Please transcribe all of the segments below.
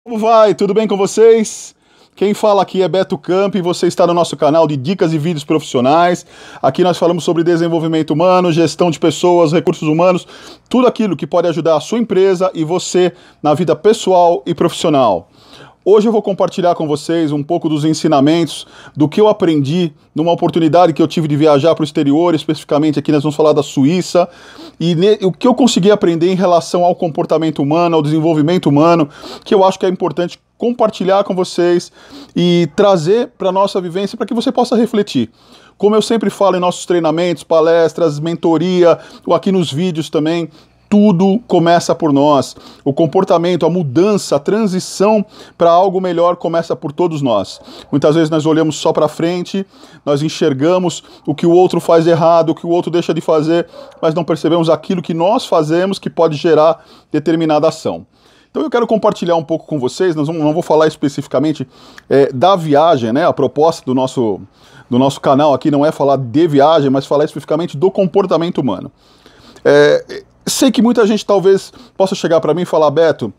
Como vai? Tudo bem com vocês? Quem fala aqui é Beto Camp e você está no nosso canal de dicas e vídeos profissionais. Aqui nós falamos sobre desenvolvimento humano, gestão de pessoas, recursos humanos, tudo aquilo que pode ajudar a sua empresa e você na vida pessoal e profissional. Hoje eu vou compartilhar com vocês um pouco dos ensinamentos do que eu aprendi numa oportunidade que eu tive de viajar para o exterior, especificamente aqui nós vamos falar da Suíça, e o que eu consegui aprender em relação ao comportamento humano, ao desenvolvimento humano, que eu acho que é importante compartilhar com vocês e trazer para a nossa vivência para que você possa refletir. Como eu sempre falo em nossos treinamentos, palestras, mentoria, ou aqui nos vídeos também, tudo começa por nós. O comportamento, a mudança, a transição para algo melhor começa por todos nós. Muitas vezes nós olhamos só para frente, nós enxergamos o que o outro faz errado, o que o outro deixa de fazer, mas não percebemos aquilo que nós fazemos que pode gerar determinada ação. Então eu quero compartilhar um pouco com vocês, não vou falar especificamente da viagem, né? A proposta do nosso canal aqui não é falar de viagem, mas falar especificamente do comportamento humano. Sei que muita gente talvez possa chegar para mim e falar, Beto,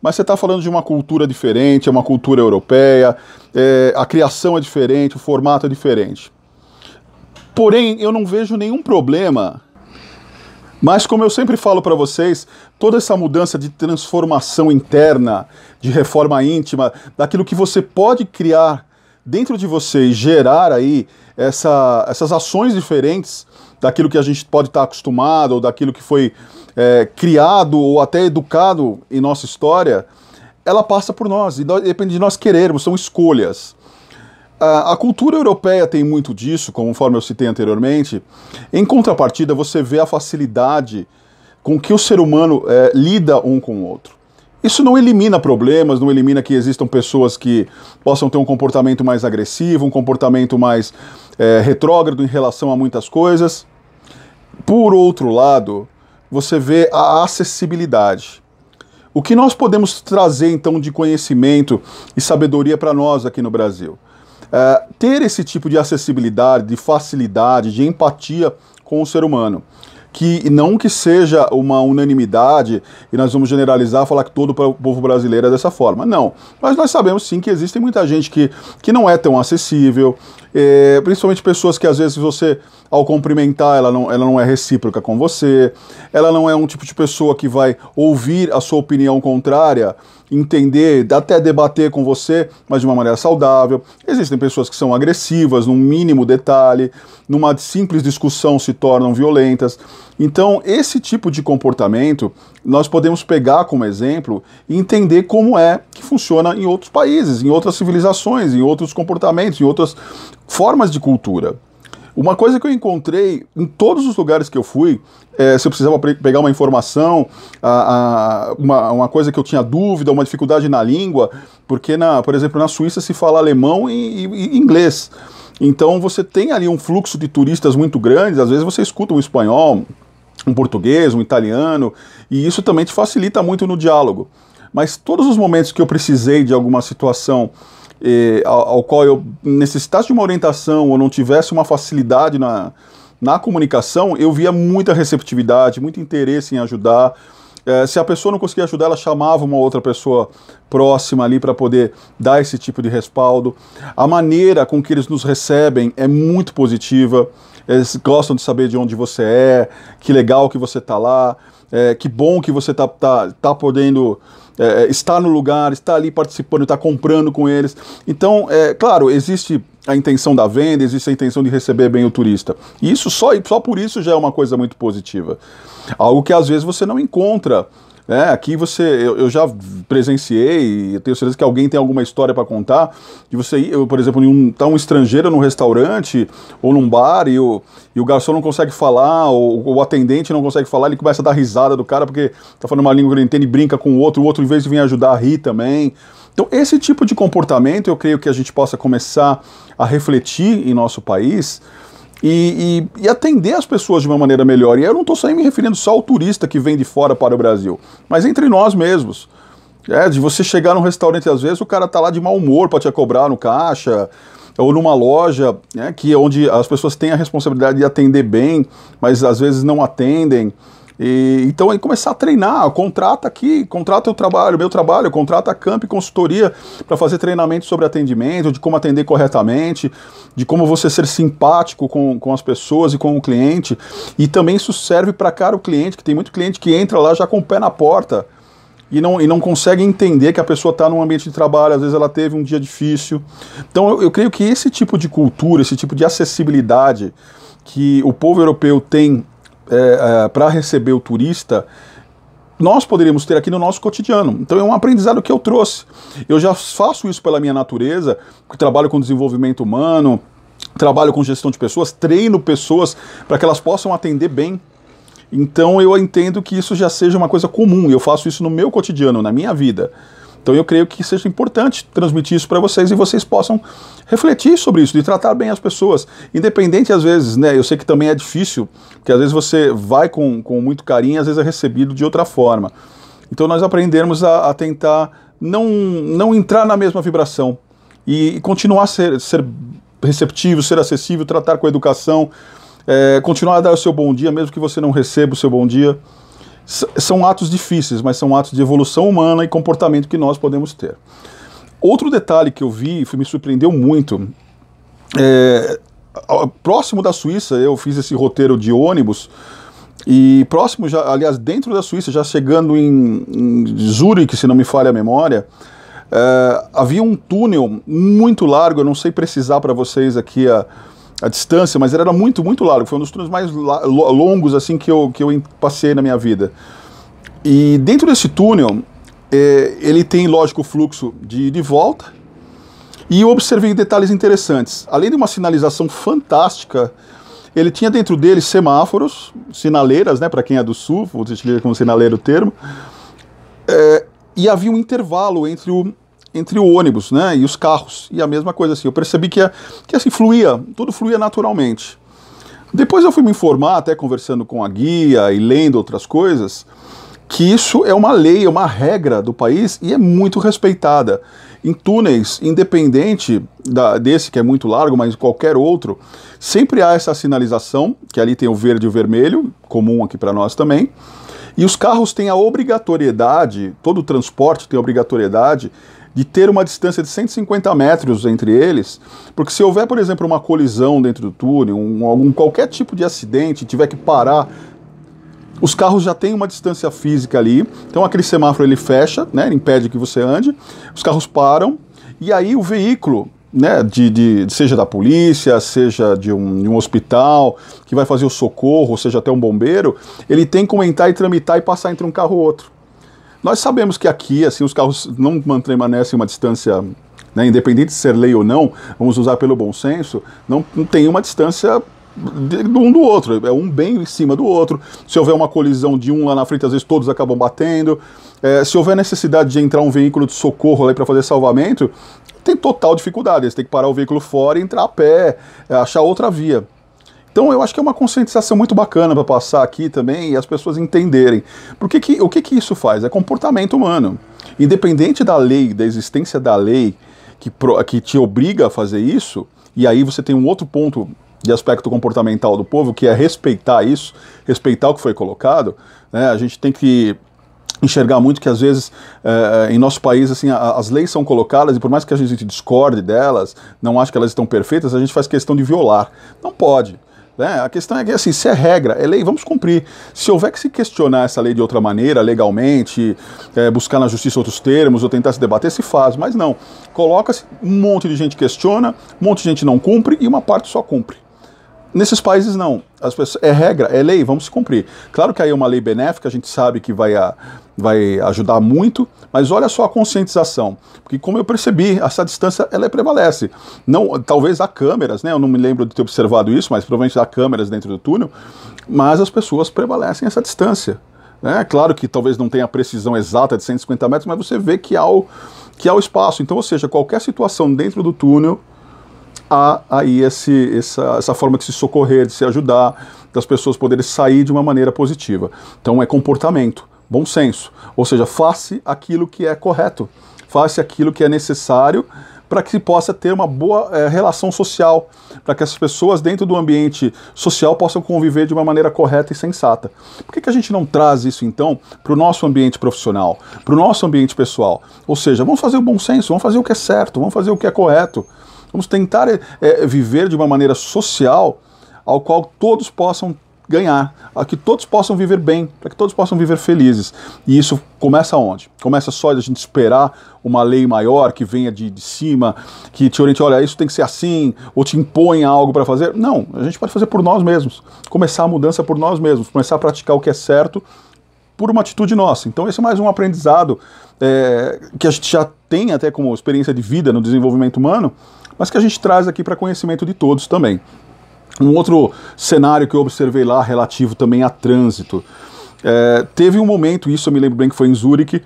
mas você está falando de uma cultura diferente, é uma cultura europeia, a criação é diferente, o formato é diferente. Porém, eu não vejo nenhum problema, mas como eu sempre falo para vocês, toda essa mudança de transformação interna, de reforma íntima, daquilo que você pode criar dentro de você e gerar aí essas ações diferentes daquilo que a gente pode estar acostumado, ou daquilo que foi criado ou até educado em nossa história, ela passa por nós, e depende de nós querermos, são escolhas. A cultura europeia tem muito disso, conforme eu citei anteriormente. Em contrapartida, você vê a facilidade com que o ser humano lida um com o outro. Isso não elimina problemas, não elimina que existam pessoas que possam ter um comportamento mais agressivo, um comportamento mais retrógrado em relação a muitas coisas. Por outro lado, você vê a acessibilidade. O que nós podemos trazer, então, de conhecimento e sabedoria para nós aqui no Brasil? Ter esse tipo de acessibilidade, de facilidade, de empatia com o ser humano. Que não que seja uma unanimidade e nós vamos generalizar, falar que todo o povo brasileiro é dessa forma. Não, mas nós sabemos sim que existe muita gente que não é tão acessível, principalmente pessoas que às vezes você, ao cumprimentar, ela não é recíproca com você, ela não é um tipo de pessoa que vai ouvir a sua opinião contrária, entender, até debater com você, mas de uma maneira saudável. Existem pessoas que são agressivas, num mínimo detalhe, numa simples discussão se tornam violentas. Então, esse tipo de comportamento, nós podemos pegar como exemplo e entender como é que funciona em outros países, em outras civilizações, em outros comportamentos, em outras formas de cultura. Uma coisa que eu encontrei em todos os lugares que eu fui, se eu precisava pegar uma informação, uma coisa que eu tinha dúvida, uma dificuldade na língua, porque, por exemplo, na Suíça se fala alemão e inglês. Então você tem ali um fluxo de turistas muito grande, às vezes você escuta um espanhol, um português, um italiano, e isso também te facilita muito no diálogo. Mas todos os momentos que eu precisei de alguma situação ao qual eu necessitasse de uma orientação ou não tivesse uma facilidade na comunicação, eu via muita receptividade, muito interesse em ajudar. Se a pessoa não conseguia ajudar, ela chamava uma outra pessoa próxima ali para poder dar esse tipo de respaldo. A maneira com que eles nos recebem é muito positiva. Eles gostam de saber de onde você é, que legal que você está lá, que bom que você tá podendo estar no lugar, estar ali participando, estar comprando com eles. Então, claro, existe a intenção da venda, existe a intenção de receber bem o turista. E isso só por isso já é uma coisa muito positiva. Algo que às vezes você não encontra. Aqui eu já presenciei, e eu tenho certeza que alguém tem alguma história para contar, de você ir, por exemplo, tá um estrangeiro num restaurante ou num bar e o garçom não consegue falar, ou o atendente não consegue falar, ele começa a dar risada do cara porque tá falando uma língua que ele entende e brinca com o outro em vez de vir ajudar a rir também. Então esse tipo de comportamento eu creio que a gente possa começar a refletir em nosso país, e atender as pessoas de uma maneira melhor. E eu não estou só me referindo só ao turista que vem de fora para o Brasil, mas entre nós mesmos. De você chegar num restaurante, às vezes o cara tá lá de mau humor para te cobrar no caixa, ou numa loja, onde as pessoas têm a responsabilidade de atender bem, mas às vezes não atendem. Então aí começar a treinar, contrata aqui, contrata o trabalho, meu trabalho, contrata a Camp Consultoria para fazer treinamento sobre atendimento, de como atender corretamente, de como você ser simpático com as pessoas e com o cliente. E também isso serve para cara o cliente, que tem muito cliente que entra lá já com o pé na porta e não consegue entender que a pessoa está num ambiente de trabalho, às vezes ela teve um dia difícil. Então eu creio que esse tipo de cultura, esse tipo de acessibilidade que o povo europeu tem para receber o turista, nós poderíamos ter aqui no nosso cotidiano. Então é um aprendizado que eu trouxe. Eu já faço isso pela minha natureza, porque trabalho com desenvolvimento humano, trabalho com gestão de pessoas, treino pessoas para que elas possam atender bem. Então eu entendo que isso já seja uma coisa comum, eu faço isso no meu cotidiano, na minha vida. Então eu creio que seja importante transmitir isso para vocês e vocês possam refletir sobre isso, de tratar bem as pessoas. Independente, às vezes, né, eu sei que também é difícil, porque às vezes você vai com muito carinho e às vezes é recebido de outra forma. Então nós aprendermos a tentar não entrar na mesma vibração e continuar a ser receptivo, ser acessível, tratar com educação, continuar a dar o seu bom dia, mesmo que você não receba o seu bom dia. São atos difíceis, mas são atos de evolução humana e comportamento que nós podemos ter. Outro detalhe que eu vi, me surpreendeu muito, próximo da Suíça, eu fiz esse roteiro de ônibus, e próximo, aliás, dentro da Suíça, já chegando em Zurique, se não me falha a memória, havia um túnel muito largo, eu não sei precisar para vocês aqui a distância, mas ele era muito, muito largo. Foi um dos túneis mais longos assim que eu passei na minha vida. E dentro desse túnel, ele tem, lógico, o fluxo de ida e volta. E eu observei detalhes interessantes. Além de uma sinalização fantástica, ele tinha dentro dele semáforos, sinaleiras, né, para quem é do sul, vou utilizar como sinaleiro o termo. E havia um intervalo entre o ônibus, né, e os carros, e a mesma coisa assim, eu percebi que assim, tudo fluía naturalmente. Depois eu fui me informar, até conversando com a guia e lendo outras coisas, que isso é uma lei, é uma regra do país e é muito respeitada. Em túneis, independente desse que é muito largo, mas qualquer outro, sempre há essa sinalização, que ali tem o verde e o vermelho, comum aqui para nós também, e os carros têm a obrigatoriedade, todo o transporte tem a obrigatoriedade de ter uma distância de 150 metros entre eles, porque se houver, por exemplo, uma colisão dentro do túnel, qualquer tipo de acidente, tiver que parar, os carros já têm uma distância física ali, então aquele semáforo ele fecha, né, ele impede que você ande, os carros param, e aí o veículo, né, seja da polícia, seja de um hospital, que vai fazer o socorro, ou seja, até um bombeiro, ele tem como entrar e tramitar e passar entre um carro e outro. Nós sabemos que aqui, assim, os carros não permanecem uma distância, né, independente de ser lei ou não, vamos usar pelo bom senso, não tem uma distância um do outro, é um bem em cima do outro. Se houver uma colisão de um lá na frente, às vezes todos acabam batendo. Se houver necessidade de entrar um veículo de socorro ali para fazer salvamento, tem total dificuldade, eles têm que parar o veículo fora e entrar a pé, achar outra via. Então eu acho que é uma conscientização muito bacana para passar aqui também e as pessoas entenderem. Porque o que isso faz? É comportamento humano. Independente da lei, da existência da lei que te obriga a fazer isso, e aí você tem um outro ponto de aspecto comportamental do povo, que é respeitar isso, respeitar o que foi colocado, né? A gente tem que enxergar muito que às vezes em nosso país assim, as leis são colocadas e por mais que a gente discorde delas, não ache que elas estão perfeitas, a gente faz questão de violar. Não pode. A questão é que, assim, se é regra, é lei, vamos cumprir. Se houver que se questionar essa lei de outra maneira, legalmente, buscar na justiça outros termos, ou tentar se debater, se faz, mas não. Coloca-se, um monte de gente questiona, um monte de gente não cumpre e uma parte só cumpre. Nesses países não, as pessoas, é regra, é lei, vamos se cumprir. Claro que aí é uma lei benéfica, a gente sabe que vai ajudar muito, mas olha só a conscientização, porque como eu percebi, essa distância ela prevalece. Não, talvez há câmeras, né? Eu não me lembro de ter observado isso, mas provavelmente há câmeras dentro do túnel, mas as pessoas prevalecem essa distância. Claro que talvez não tenha a precisão exata de 150 metros, mas você vê que há o espaço. Então, ou seja, qualquer situação dentro do túnel, há aí essa forma de se socorrer, de se ajudar, das pessoas poderem sair de uma maneira positiva. Então é comportamento, bom senso, ou seja, faça aquilo que é correto, faça aquilo que é necessário para que se possa ter uma boa relação social, para que as pessoas dentro do ambiente social possam conviver de uma maneira correta e sensata. Por que a gente não traz isso, então, para o nosso ambiente profissional, para o nosso ambiente pessoal? Ou seja, vamos fazer o bom senso, vamos fazer o que é certo, vamos fazer o que é correto, vamos tentar viver de uma maneira social ao qual todos possam ganhar, a que todos possam viver bem, para que todos possam viver felizes. E isso começa onde? Começa só de a gente esperar uma lei maior que venha de cima, que te oriente, olha, isso tem que ser assim, ou te impõe algo para fazer. Não, a gente pode fazer por nós mesmos, começar a mudança por nós mesmos, começar a praticar o que é certo por uma atitude nossa. Então esse é mais um aprendizado que a gente já tem até como experiência de vida no desenvolvimento humano, mas que a gente traz aqui para conhecimento de todos também. Um outro cenário que eu observei lá, relativo também a trânsito. Teve um momento, isso eu me lembro bem que foi em Zurique,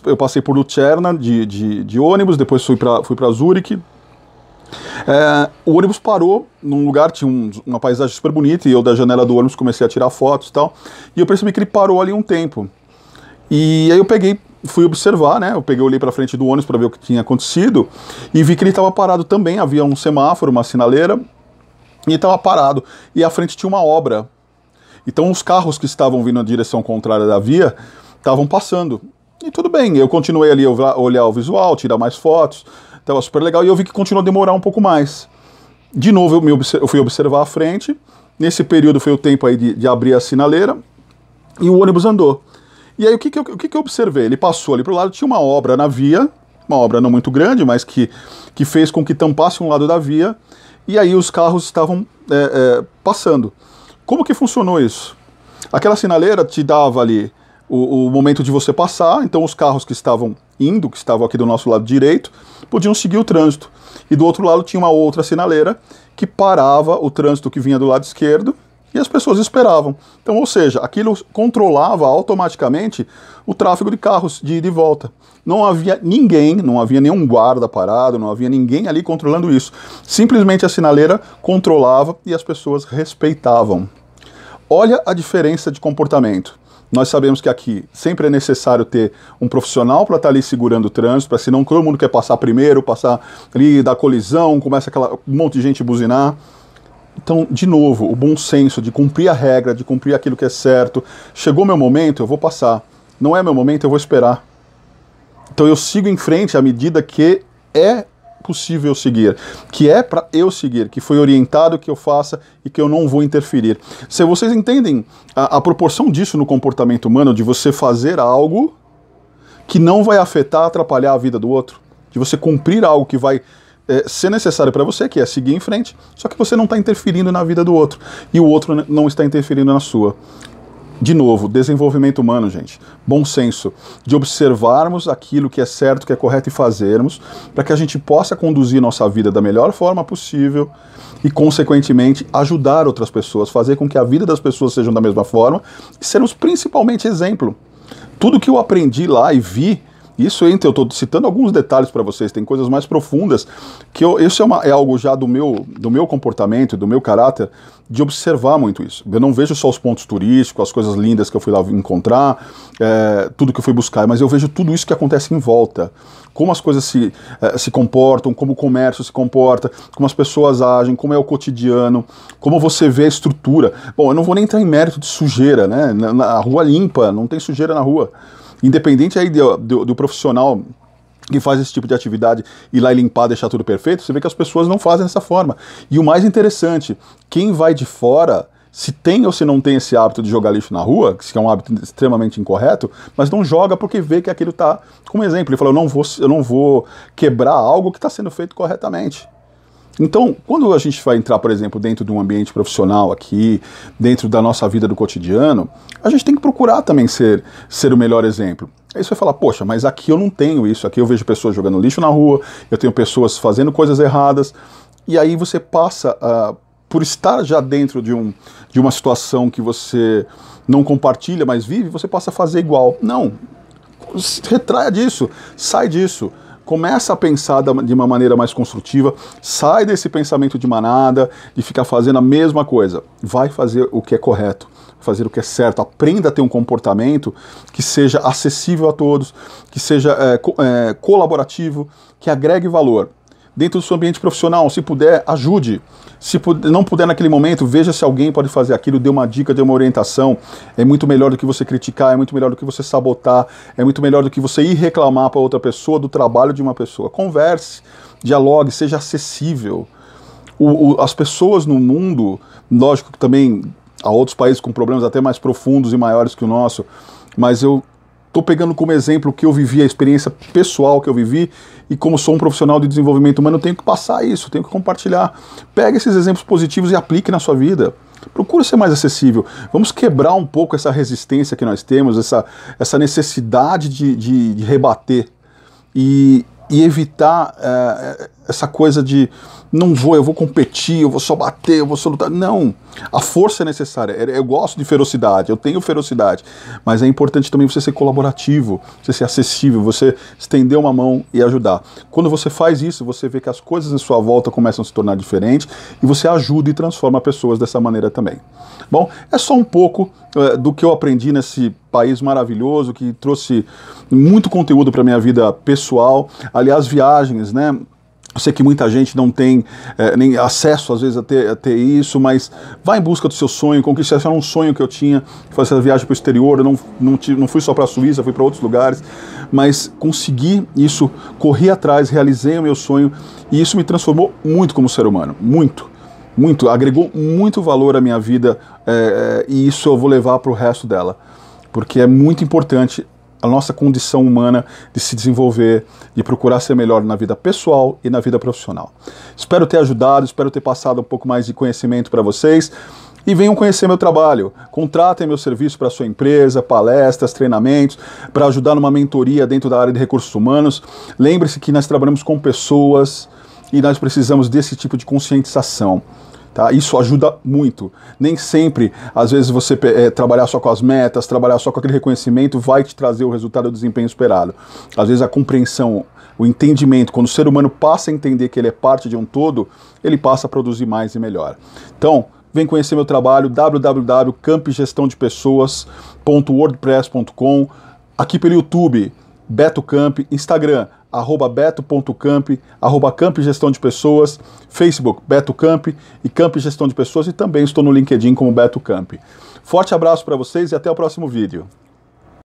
eu passei por Lucerna de ônibus, depois fui para Zurique. O ônibus parou num lugar, tinha uma paisagem super bonita, e eu da janela do ônibus comecei a tirar fotos e tal, e eu percebi que ele parou ali um tempo. E aí eu fui observar, né? Olhei para frente do ônibus para ver o que tinha acontecido, e vi que ele estava parado também, havia um semáforo, uma sinaleira, e estava parado, e à frente tinha uma obra. Então os carros que estavam vindo na direção contrária da via estavam passando. E tudo bem, eu continuei ali a olhar o visual, tirar mais fotos, estava super legal, e eu vi que continuou a demorar um pouco mais. De novo eu fui observar a frente, nesse período foi o tempo aí de abrir a sinaleira, e o ônibus andou. E aí o que eu observei? Ele passou ali para o lado, tinha uma obra na via, uma obra não muito grande, mas que fez com que tampasse um lado da via, e aí os carros estavam passando. Como que funcionou isso? Aquela sinaleira te dava ali o momento de você passar, então os carros que estavam indo, que estavam aqui do nosso lado direito, podiam seguir o trânsito. E do outro lado tinha uma outra sinaleira que parava o trânsito que vinha do lado esquerdo, e as pessoas esperavam. Então, ou seja, aquilo controlava automaticamente o tráfego de carros de ida e volta. Não havia ninguém, não havia nenhum guarda parado, não havia ninguém ali controlando isso. Simplesmente a sinaleira controlava e as pessoas respeitavam. Olha a diferença de comportamento. Nós sabemos que aqui sempre é necessário ter um profissional para estar ali segurando o trânsito, para senão todo mundo quer passar primeiro, passar ali, dar colisão, começa um monte de gente buzinar. Então, de novo, o bom senso de cumprir a regra, de cumprir aquilo que é certo. Chegou meu momento, eu vou passar. Não é meu momento, eu vou esperar. Então eu sigo em frente à medida que é possível seguir, que é para eu seguir, que foi orientado que eu faça e que eu não vou interferir. Se vocês entendem a proporção disso no comportamento humano, de você fazer algo que não vai afetar, atrapalhar a vida do outro, de você cumprir algo que vai ser necessário para você, que é seguir em frente, só que você não está interferindo na vida do outro, e o outro não está interferindo na sua. De novo, desenvolvimento humano, gente. Bom senso, de observarmos aquilo que é certo, que é correto e fazermos, para que a gente possa conduzir nossa vida da melhor forma possível e, consequentemente, ajudar outras pessoas, fazer com que a vida das pessoas seja da mesma forma e sermos principalmente exemplo. Tudo que eu aprendi lá e vi, isso eu estou citando alguns detalhes para vocês, tem coisas mais profundas, que isso é algo já do meu comportamento, do meu caráter, de observar muito isso. Eu não vejo só os pontos turísticos, as coisas lindas que eu fui lá encontrar, tudo que eu fui buscar, mas eu vejo tudo isso que acontece em volta. Como as coisas se comportam, como o comércio se comporta, como as pessoas agem, como é o cotidiano, como você vê a estrutura. Bom, eu não vou nem entrar em mérito de sujeira, né? Na rua limpa, não tem sujeira na rua. Independente aí do profissional que faz esse tipo de atividade, ir lá e limpar, deixar tudo perfeito, você vê que as pessoas não fazem dessa forma. E o mais interessante, quem vai de fora, se tem ou se não tem esse hábito de jogar lixo na rua, que é um hábito extremamente incorreto, mas não joga porque vê que aquilo está, como exemplo, ele fala, eu não vou quebrar algo que está sendo feito corretamente. Então, quando a gente vai entrar, por exemplo, dentro de um ambiente profissional aqui, dentro da nossa vida do cotidiano, a gente tem que procurar também ser o melhor exemplo. Aí você vai falar, poxa, mas aqui eu não tenho isso, aqui eu vejo pessoas jogando lixo na rua, eu tenho pessoas fazendo coisas erradas, e aí você passa, por estar já dentro de uma situação que você não compartilha, mas vive, você passa a fazer igual. Não, retraia disso, sai disso. Começa a pensar de uma maneira mais construtiva, sai desse pensamento de manada, de ficar fazendo a mesma coisa. Vai fazer o que é correto, fazer o que é certo, aprenda a ter um comportamento que seja acessível a todos, que seja colaborativo, que agregue valor. Dentro do seu ambiente profissional, se puder, ajude. Se não puder naquele momento, veja se alguém pode fazer aquilo, dê uma dica, dê uma orientação. É muito melhor do que você criticar, é muito melhor do que você sabotar, é muito melhor do que você ir reclamar para outra pessoa do trabalho de uma pessoa. Converse, dialogue, seja acessível. As pessoas no mundo, lógico que também há outros países com problemas até mais profundos e maiores que o nosso, mas eu estou pegando como exemplo o que eu vivi, a experiência pessoal que eu vivi, e como sou um profissional de desenvolvimento humano, eu tenho que passar isso, tenho que compartilhar. Pegue esses exemplos positivos e aplique na sua vida. Procure ser mais acessível. Vamos quebrar um pouco essa resistência que nós temos, essa necessidade de rebater e evitar essa coisa de eu vou competir, eu vou só bater, eu vou só lutar. Não, a força é necessária. Eu gosto de ferocidade, eu tenho ferocidade, mas é importante também você ser colaborativo, você ser acessível, você estender uma mão e ajudar. Quando você faz isso, você vê que as coisas em sua volta começam a se tornar diferentes e você ajuda e transforma pessoas dessa maneira também. Bom, é só um pouco do que eu aprendi nesse país maravilhoso, que trouxe muito conteúdo para minha vida pessoal. Aliás, viagens, né? Eu sei que muita gente não tem nem acesso, às vezes, a ter isso, mas vá em busca do seu sonho, conquiste. Esse era um sonho que eu tinha, fazer essa viagem para o exterior. Eu não fui só para a Suíça, fui para outros lugares, mas consegui isso, corri atrás, realizei o meu sonho, e isso me transformou muito como ser humano, muito, agregou muito valor à minha vida, e isso eu vou levar para o resto dela, porque é muito importante a nossa condição humana de se desenvolver, de procurar ser melhor na vida pessoal e na vida profissional. Espero ter ajudado, espero ter passado um pouco mais de conhecimento para vocês. E venham conhecer meu trabalho. Contratem meu serviço para sua empresa, palestras, treinamentos, para ajudar numa mentoria dentro da área de recursos humanos. Lembre-se que nós trabalhamos com pessoas e nós precisamos desse tipo de conscientização. Tá? Isso ajuda muito. Nem sempre, às vezes, você trabalhar só com as metas, trabalhar só com aquele reconhecimento vai te trazer o resultado do desempenho esperado. Às vezes a compreensão, o entendimento, quando o ser humano passa a entender que ele é parte de um todo, ele passa a produzir mais e melhor. Então, vem conhecer meu trabalho, www.campgestãodepessoas.wordpress.com, aqui pelo YouTube, Beto Camp, Instagram, @beto.camp, @Camp Gestão de Pessoas, Facebook, Beto Camp e Camp Gestão de Pessoas, e também estou no LinkedIn como Beto Camp. Forte abraço para vocês e até o próximo vídeo.